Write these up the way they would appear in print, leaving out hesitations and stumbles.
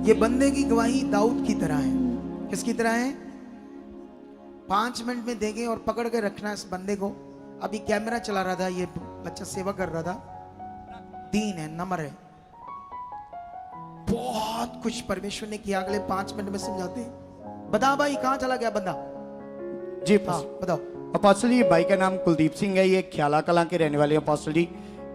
ये बंदे की गवाही दाऊद की तरह है। किसकी तरह है? 5 मिनट में देंगे और पकड़ के रखना इस बंदे को। अभी कैमरा चला रहा था, ये बच्चा सेवा कर रहा था। दीन है, नम्र है, बहुत कुछ परमेश्वर ने किया। अगले 5 मिनट में समझाते हैं। बता भाई कहां चला गया बंदा? जी हाँ बताओ। अपोस्टल जी, भाई का नाम कुलदीप सिंह है, ये ख्याला कलां के रहने वाले अपोस्टल जी।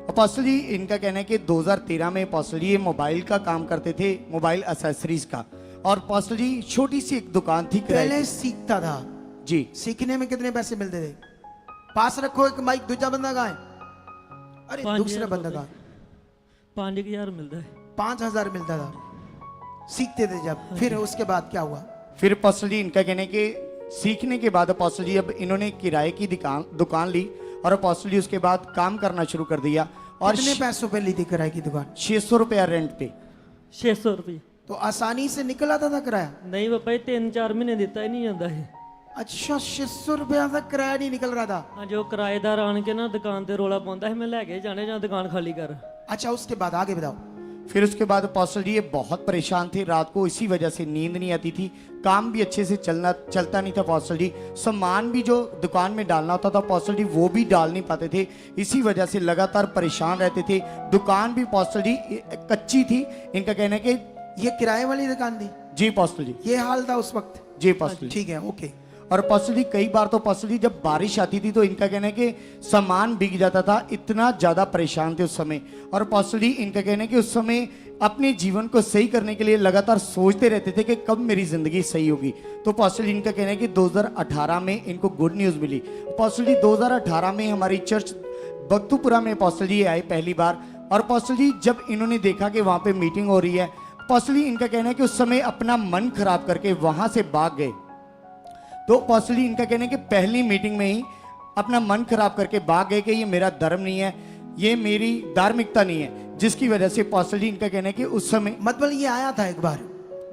अपोस्टल जी, इनका कहना है कि 2013 में अपोस्टल जी ये मोबाइल का काम करते थे, मोबाइल एसेसरीज का। और अपोस्टल जी छोटी सी एक दुकान थी पहले सीखता था जी। सीखने में कितने पैसे मिलते थे? पास रखो एक माइक। दूसरा बंदा कहाँ है? अरे दूसरा बंदा कहाँ? 5000 मिलता है। 5000 मिलता था सीखते थे जब। फिर उसके बाद क्या हुआ? फिर अपोस्टल जी इनका कहना है कि सीखने के बाद अपोस्टल जी अब इन्होंने किराए की दुकान ली और अपोस्टल जी उसके बाद काम करना शुरू कर दिया। और कितने पैसों पे ली थी किराए की दुकान? 600 रुपया रेंट पे। 600 रुपये। तो आसानी से निकल आता था किराया? नहीं पापा, 3-4 महीने दिता ही नहीं ਜਾਂਦਾ है। अच्छा 600 रुपया तक किराया नहीं निकल रहा था? हाँ, जो किराएदार आन के ना दुकान ते रोला पाਉਂਦਾ है, मैं लेके जाने ਜਾਂ दुकान खाली कर। अच्छा उसके बाद आगे बताओ। फिर उसके बाद अपोस्टल जी ये बहुत परेशान थे, रात को इसी वजह से नींद नहीं आती थी, काम भी अच्छे से चलता नहीं था अपोस्टल जी। सामान भी जो दुकान में डालना होता था अपोस्टल जी वो भी डाल नहीं पाते थे, इसी वजह से लगातार परेशान रहते थे। दुकान भी अपोस्टल जी कच्ची थी। इनका कहना है कि ये किराए वाली दुकान थी? जी अपोस्टल जी, ये हाल था उस वक्त? जी अपोस्टल जी। ठीक है, ओके। और अपोस्टल जी कई बार तो अपोस्टल जी जब बारिश आती थी तो इनका कहना है कि सामान बिक जाता था, इतना ज्यादा परेशान थे उस समय। और अपोस्टल जी इनका कहना है कि उस समय अपने जीवन को सही करने के लिए लगातार सोचते रहते थे कि कब मेरी जिंदगी सही होगी। तो अपोस्टल जी इनका कहना है कि 2018 में इनको गुड न्यूज मिली। अपोस्टल जी 2018 में हमारी चर्च बख्तूपुरा में अपोस्टल जी आए पहली बार। और अपोस्टल जी जब इन्होंने देखा कि वहां पे मीटिंग हो रही है, अपोस्टल जी इनका कहना है कि उस समय अपना मन खराब करके वहां से भाग गए। तो अपोस्टल जी इनका कहना है कि पहली मीटिंग में ही अपना मन खराब करके भाग गए कि ये मेरा धर्म नहीं है, ये मेरी धार्मिकता नहीं है, जिसकी वजह से अपोस्टल जी इनका कहना है कि उस समय मतलब ये आया था एक बार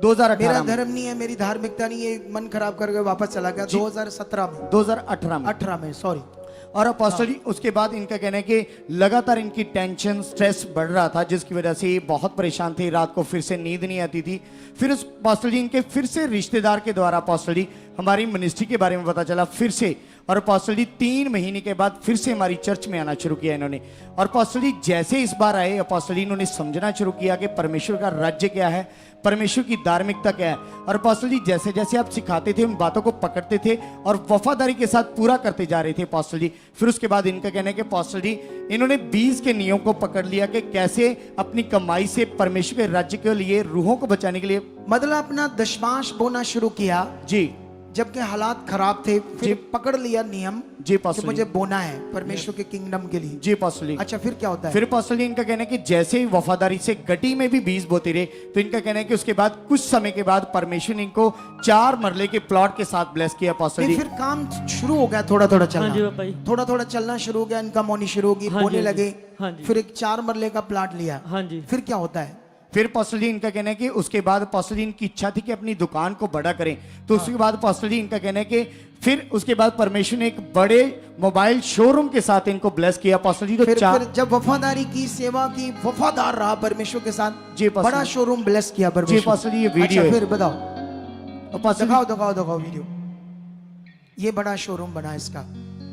2018 मेरा में, धर्म नहीं है, मेरी धार्मिकता नहीं है, मन खराब करके वापस चला गया। 2017 में, 2018 में, 18 में, सॉरी। और अपोस्टल जी उसके बाद इनका कहना है कि लगातार इनकी टेंशन स्ट्रेस बढ़ रहा था, जिसकी वजह से ये बहुत परेशान थे, रात को फिर से नींद नहीं आती थी। फिर उस अपोस्टल जी इनके फिर से रिश्तेदार के द्वारा अपोस्टल जी हमारी मिनिस्ट्री के बारे में पता चला फिर से। और अपोस्टल जी 3 महीने के बाद फिर से हमारी चर्च में आना शुरू किया इन्होंने। और अपोस्टल जी जैसे इस बार आए अपोस्टल जी इन्होंने समझना शुरू किया कि परमेश्वर का राज्य क्या है, परमेश्वर की धार्मिकता क्या है। और अपोस्टल जी जैसे जैसे आप सिखाते थे उन बातों को पकड़ते थे और वफादारी के साथ पूरा करते जा रहे थे अपोस्टल जी। फिर उसके बाद इनका कहना है कि अपोस्टल जी इन्होंने 20 के नियम को पकड़ लिया कि कैसे अपनी कमाई से परमेश्वर के राज्य के लिए, रूहों को बचाने के लिए, मतलब अपना दशमांश बोना शुरू किया जी जबकि हालात खराब थे। फिर पकड़ लिया नियम जी कि अपोस्टल मुझे जी, बोना है परमेश्वर के किंगडम के लिए। जी अपोस्टल जी। अच्छा फिर क्या होता है? फिर अपोस्टल जी इनका कहना है कि जैसे ही वफादारी से गटी में भी 20 बोते रहे, तो इनका कहना है कि उसके बाद कुछ समय के बाद परमेश्वर ने इनको 4 मरले के प्लॉट के साथ ब्लेस किया अपोस्टल नहीं, जी। फिर काम शुरू हो गया, थोड़ा थोड़ा हाँ जी चलना, पापा जी। थोड़ा थोड़ा चलना शुरू हो गया, इनकम होनी शुरू होगी, हाँ जी, बोने हाँ जी। लगे। हाँ जी। फिर एक 4 मरले का प्लाट लिया। हाँ जी। फिर क्या होता है? फिर अपोस्टल जी इनका कहना है कि उसके बाद अपोस्टल जी इनकी इच्छा थी कि अपनी दुकान को बड़ा करें। तो उसके बाद अपोस्टल जी इनका कहना है कि फिर उसके बाद परमेश्वर ने एक बड़े मोबाइल शोरूम के साथ इनको ब्लेस किया अपोस्टल जी। तो फिर चार जब वफादारी की, सेवा की, वफादार रहा परमेश्वर के साथ, जी अपोस्टल बड़ा शोरूम ब्लेस किया जी परमेश्वर। अपोस्टल जी ये वीडियो अच्छा है। फिर बताओ, अपोस्टल जी- दिखाओ दिखाओ दिखाओ वीडियो। ये बड़ा शोरूम बना इसका,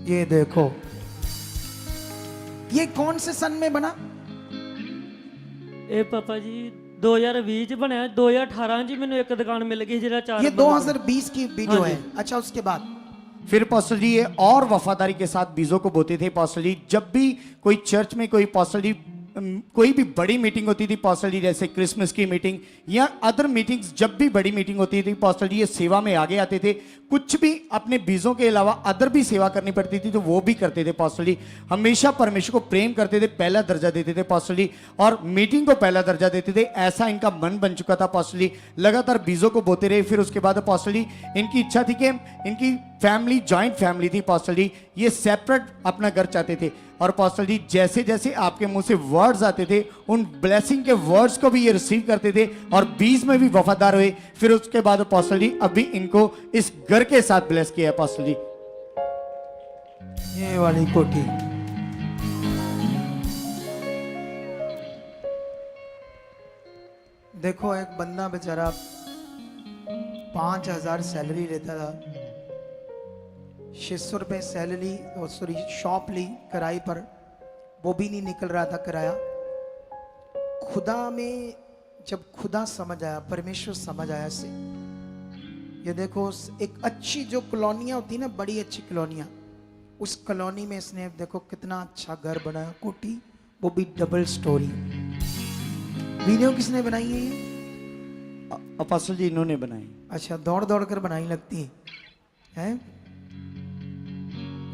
ये देखो। ये कौन से सन में बना? ਇਹ ਪਾਪਾ ਜੀ 2020 ਚ ਬਣਿਆ। 2018 ਚ ਮੈਨੂੰ ਇੱਕ ਦੁਕਾਨ ਮਿਲ ਗਈ ਜਿਹੜਾ 4 ये 2020 की वीडियो हाँ है। जी। अच्छा उसके बाद फिर अपोस्टल जी ये और वफादारी के साथ बीजों को बोते थे अपोस्टल जी। जब भी कोई चर्च में कोई अपोस्टल जी कोई भी बड़ी मीटिंग होती थी अपोस्टल जी, जैसे क्रिसमस की मीटिंग या अदर मीटिंग्स, जब भी बड़ी मीटिंग होती थी अपोस्टल जी ये सेवा में आगे आते थे। कुछ भी अपने बीजों के अलावा अदर भी सेवा करनी पड़ती थी तो वो भी करते थे अपोस्टल जी। हमेशा परमेश्वर को प्रेम करते थे, पहला दर्जा देते थे अपोस्टल जी, और मीटिंग को पहला दर्जा देते थे। ऐसा इनका मन बन चुका था अपोस्टल जी। लगातार बीजों को बोते रहे। फिर उसके बाद अपोस्टल जी इनकी इच्छा थी कि इनकी फैमिली जॉइंट फैमिली थी अपोस्टल जी, ये सेपरेट अपना घर चाहते थे। और अपोस्टल जी जैसे जैसे आपके मुंह से वर्ड्स आते थे उन ब्लेसिंग के वर्ड्स को भी ये रिसीव करते थे और 20 में भी वफादार हुए। फिर उसके बाद अपोस्टल जी अभी इनको इस घर के साथ ब्लेस किया अपोस्टल जी। ये वाली कोठी, देखो एक बंदा बेचारा 5,000 सैलरी लेता था, 600 रुपये सैलरी सॉरी शॉप ली किराए पर, वो भी नहीं निकल रहा था किराया। खुदा में जब खुदा समझ आया, परमेश्वर समझ आया से, ये देखो एक अच्छी जो कॉलोनियाँ होती ना, बड़ी अच्छी कॉलोनियाँ, उस कॉलोनी में इसने देखो कितना अच्छा घर बनाया, कोठी, वो भी डबल स्टोरी। वीडियो किसने बनाई है ये? अपोस्टल जी इन्होंने बनाई। अच्छा, दौड़ दौड़ कर बनाई लगती है?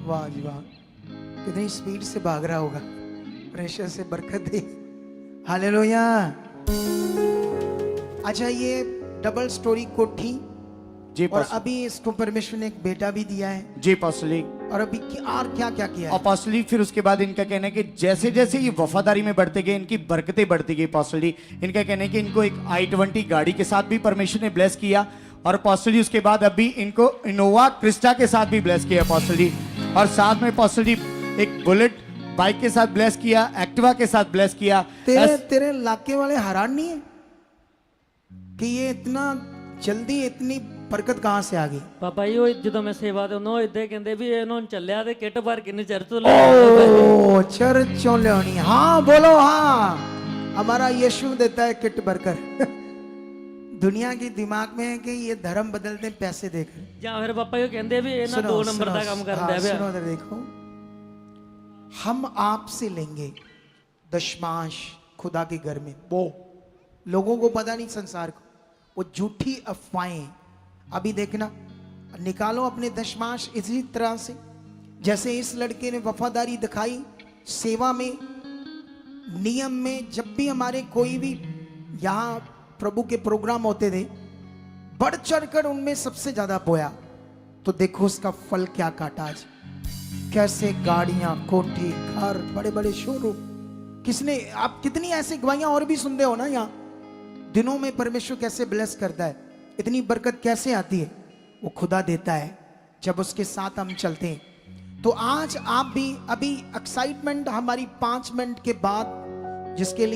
वाह जी वाह, कितनी स्पीड से भाग रहा होगा। प्रेशर से बरकत दे, हालेलुया। अच्छा, ये डबल स्टोरी कोठी, जी और अपोस्टल अभी इसको परमेश्वर ने एक बेटा भी दिया है, जी अपोस्टल जी। और अभी और क्या क्या किया है? अपोस्टल जी फिर उसके बाद इनका कहना है कि जैसे जैसे ये वफादारी में बढ़ते गए, इनकी बरकतें बढ़ती गई अपोस्टल जी। इनका कहना है कि इनको एक i20 गाड़ी के साथ भी परमेश्वर ने ब्लेस किया, और अपोस्टल जी उसके बाद अभी इनको इनोवा क्रिस्टा के साथ भी ब्लेस किया अपोस्टल जी, और साथ में अपोस्टल जी एक बुलेट बाइक के साथ ब्लेस किया, एक्टिवा के साथ ब्लेस किया। तेरे इलाके वाले हैरान नहीं है कि ये इतना जल्दी इतनी बरकत कहां से आ गई? ਪਾਪਾ ਜੀ ਉਹ ਜਦੋਂ ਮੈਂ ਸੇਵਾ ਤੇ ਉਹਨਾਂ ਇਦਾਂ ਕਹਿੰਦੇ ਵੀ ਇਹਨਾਂ ਨੂੰ ਚੱਲਿਆ ਤੇ ਕਿੱਟ ਭਰ ਕੇ ਨੇ ਚਰਚ ਤੋਂ ਲੈ ਆਏ। ओ चर्चों लेनी, हाँ बोलो हाँ, हमारा यीशु देता है किट भरकर। दुनिया की दिमाग में है कि ये धर्म बदलते हैं पैसे देकर। ਜਾਂ ਫਿਰ ਪਾਪਾ ਜੀ ਉਹ ਕਹਿੰਦੇ ਵੀ ਇਹਨਾਂ 2 ਨੰਬਰ ਦਾ ਕੰਮ ਕਰਨ हाँ, ਦਿਆ सुनो ਪਿਆ। इधर देखो, हम आपसे लेंगे दशमांश खुदा के घर में, वो लोगों को पता नहीं, संसार को, वो झूठी अफवाहें। अभी देखना, निकालो अपने दशमांश इसी तरह से जैसे इस लड़के ने वफादारी दिखाई सेवा में, नियम में। जब भी हमारे कोई भी यहाँ प्रभु के प्रोग्राम होते थे, बढ़ चढ़कर उनमें सबसे ज्यादा बोया, तो देखो उसका फल क्या काटा आज। कैसे गाड़ियां, कोठी, घर, बड़े बड़े शोरूम। किसने, आप कितनी ऐसी गवाहियां और भी सुनते हो ना यहाँ, दिनों में परमेश्वर कैसे ब्लेस करता है, इतनी बरकत कैसे आती है, वो खुदा देता है जब उसके साथ हम चलते हैं। तो आज आप भी, अभी एक्साइटमेंट हमारी 5 मिनट के बाद जिसके लिए